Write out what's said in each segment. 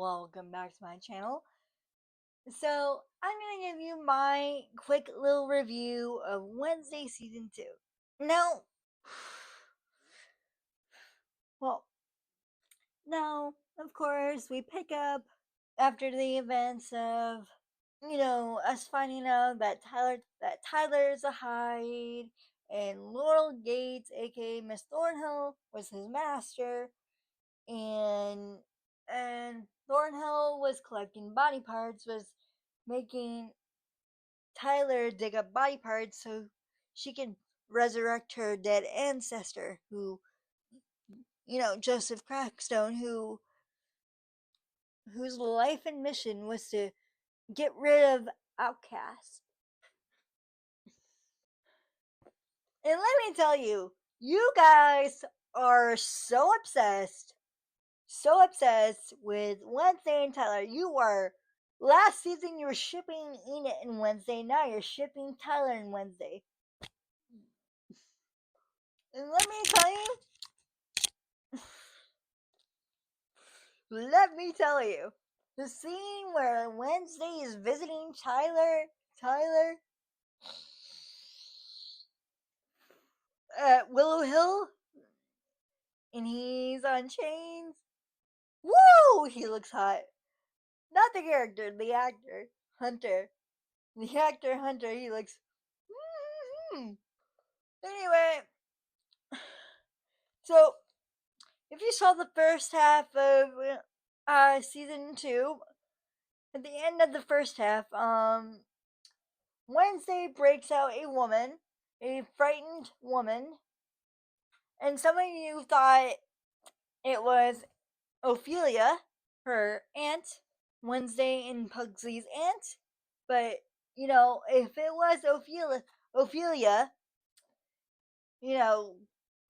welcome back to my channel. So, I'm gonna give you my quick little review of Wednesday Season 2. Now, well, now, of course, we pick up after the events of, us finding out that Tyler's a Hyde, and Laurel Gates, aka Miss Thornhill, was his master, and Thornhill was collecting body parts, was making Tyler dig up body parts so she can resurrect her dead ancestor, who, Joseph Crackstone, whose life and mission was to get rid of outcasts. And let me tell you, you guys are so obsessed with Wednesday and Tyler. You were last season you were shipping Enid and Wednesday. Now you're shipping Tyler and Wednesday. And let me tell you, the scene where Wednesday is visiting Tyler at Willow Hill, and he's on chains. Woo! He looks hot. Not the character, the actor, Hunter. The actor Hunter. He looks. Mm-hmm. Anyway, so if you saw the first half of season 2, at the end of the first half, Wednesday breaks out a frightened woman, and some of you thought it was Ophelia, her aunt, Wednesday and Pugsley's aunt, but if it was Ophelia, you know,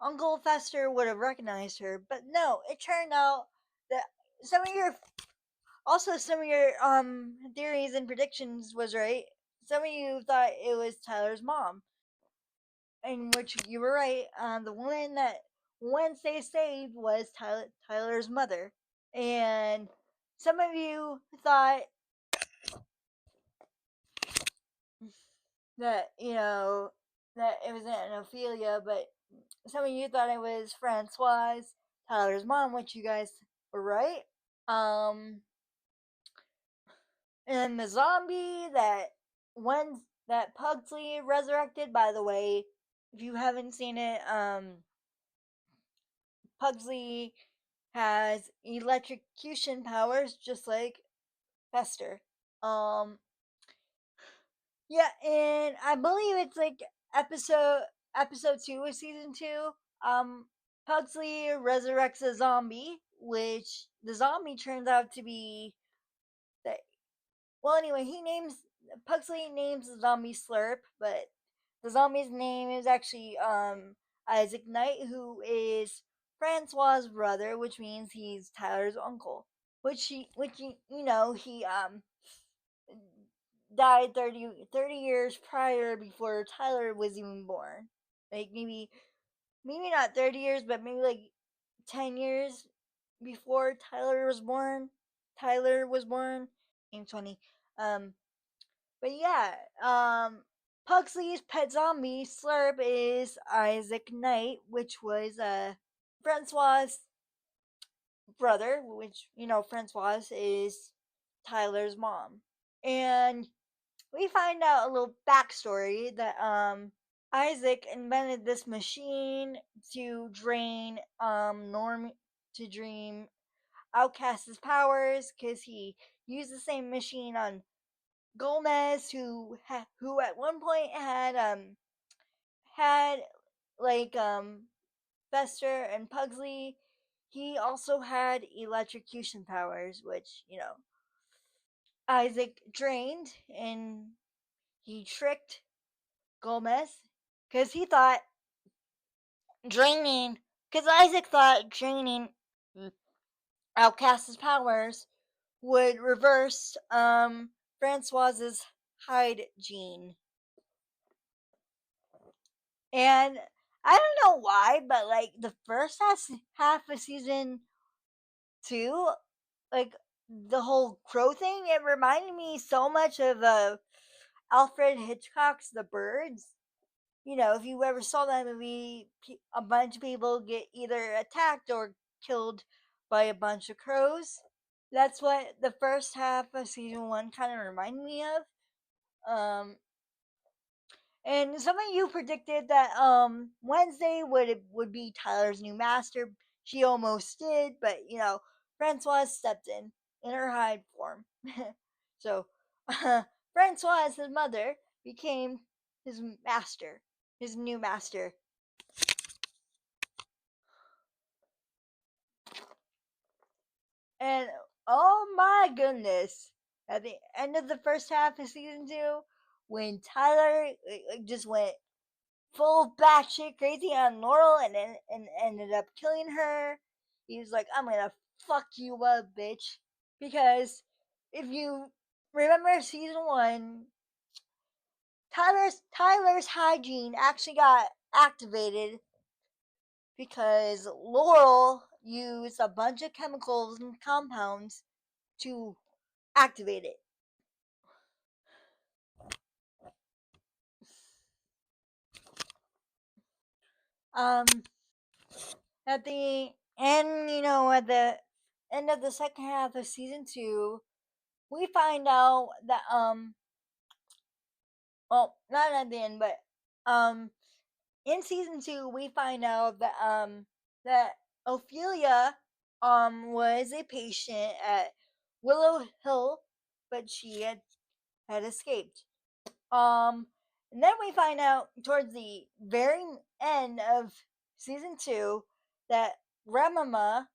Uncle Fester would have recognized her, but no, it turned out that some of your some of your theories and predictions was right. Some of you thought it was Tyler's mom, in which you were right. The woman that Wednesday saved was Tyler's mother, and some of you thought that that it was Aunt Ophelia, but some of you thought it was Francoise, Tyler's mom, which you guys were right. Um, and the zombie that Pugsley resurrected. By the way, if you haven't seen it, Pugsley has electrocution powers just like Fester. Um, yeah, and I believe it's like episode 2 of season 2. Um, Pugsley resurrects a zombie, which the zombie turns out to be the well. Anyway, he names Pugsley names the zombie Slurp, but the zombie's name is actually Isaac Knight, who is Francois' brother, which means he's Tyler's uncle. He died 30 years prior, before Tyler was even born. Like maybe not 30 years, but maybe like 10 years before Tyler was born. Tyler was born in 20. Um, but yeah, Pugsley's pet zombie Slurp is Isaac Knight, which was Francois' brother, which Francois is Tyler's mom. And we find out a little backstory that Isaac invented this machine to drain Norm to dream Outcast's powers, because he used the same machine on Gomez, who at one point had like Fester and Pugsley. He also had electrocution powers, which Isaac drained, and he tricked Gomez, because he thought draining because Isaac thought draining Outcast's powers would reverse Francois's Hyde gene. And I don't know why, but like the first half of season 2, like the whole crow thing, it reminded me so much of Alfred Hitchcock's The Birds. You know, if you ever saw that movie, a bunch of people get either attacked or killed by a bunch of crows. That's what the first half of season one kind of reminded me of. And some of you predicted that Wednesday would be Tyler's new master. She almost did, but you know, Francois stepped in her hide form. So Francois, his mother, became his master, his new master. And oh my goodness, at the end of the first half of season two, when Tyler just went full batshit crazy on Laurel and ended up killing her. He was like, I'm gonna fuck you up, bitch. Because if you remember season one, Tyler's hygiene actually got activated because Laurel used a bunch of chemicals and compounds to activate it. Um, at the end, you know, at the end of the second half of season two, we find out that well, not at the end, but um in season two we find out that Ophelia was a patient at Willow Hill, but she had escaped. Um and then we find out towards the very end of season two that Remama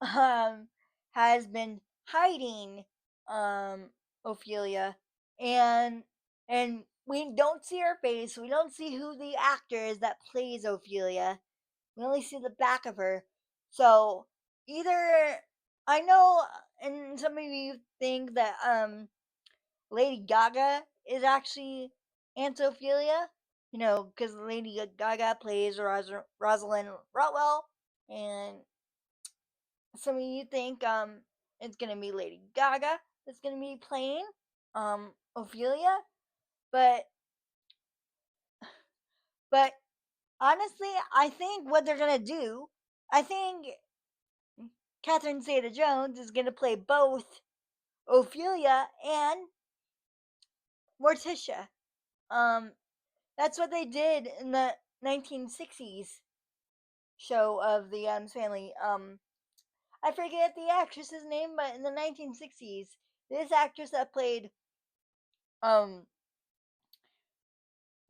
um has been hiding um Ophelia, and we don't see her face. We don't see who the actor is that plays Ophelia. We only see the back of her. So either I know, and some of you think that Lady Gaga is actually Aunt Ophelia. You know, because Lady Gaga plays Rosalind Rotwell, and some of you think it's gonna be Lady Gaga that's gonna be playing Ophelia, but but honestly, I think what they're gonna do, I think Catherine Zeta-Jones is gonna play both Ophelia and Morticia. Um, that's what they did in the 1960s show of the Addams Family. I forget the actress's name, but in the 1960s, this actress that played um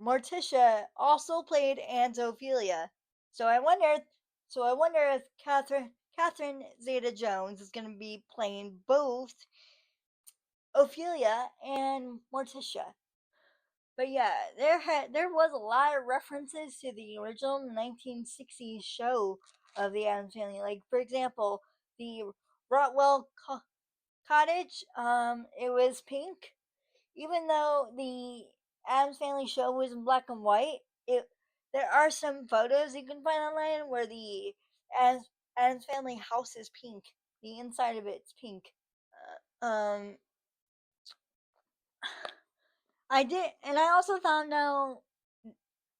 Morticia also played Aunt Ophelia. So I wonder if Catherine Zeta Jones is gonna be playing both Ophelia and Morticia. But yeah, there was a lot of references to the original 1960s show of the Addams Family. Like for example, the Rotwell Cottage, it was pink, even though the Adams Family show was in black and white. It There are some photos you can find online where the Adams Family house is pink. The inside of it's pink. Um, I did, and I also found out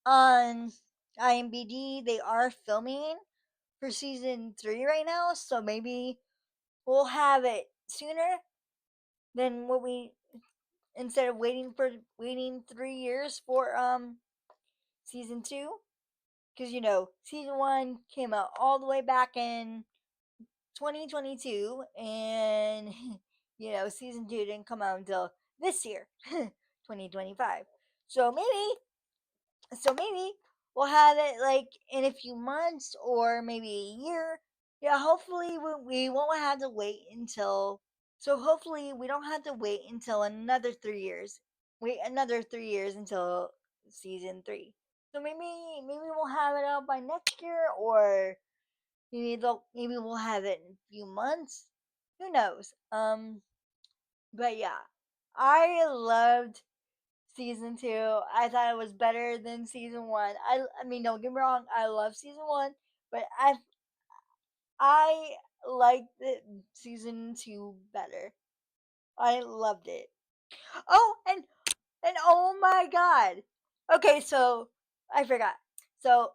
on IMBD they are filming for season three right now, so maybe we'll have it sooner than what we instead of waiting 3 years for season two, because you know season one came out all the way back in 2022, and you know season two didn't come out until this year, 2025. So maybe we'll have it like in a few months or maybe a year. Yeah, hopefully we won't have to wait until. So hopefully we don't have to wait until another 3 years. Wait another 3 years until season three. So maybe we'll have it out by next year, or maybe we'll have it in a few months. Who knows? But yeah, I loved season two. I thought it was better than season one. I mean, don't get me wrong, I love season one, but I liked the season 2 better. I loved it. Oh, and oh my god. Okay, so I forgot. So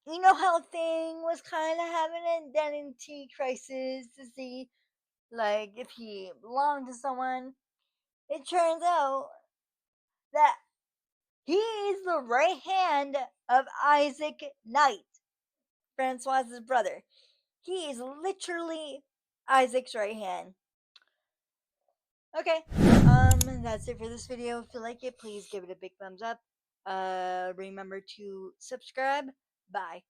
you know how Thing was kind of having an identity crisis to see, like, if he belonged to someone. It turns out that he is the right hand of Isaac Knight, Francois's brother. He is literally Isaac's right hand. Okay, that's it for this video. If you like it, please give it a big thumbs up. Remember to subscribe. Bye.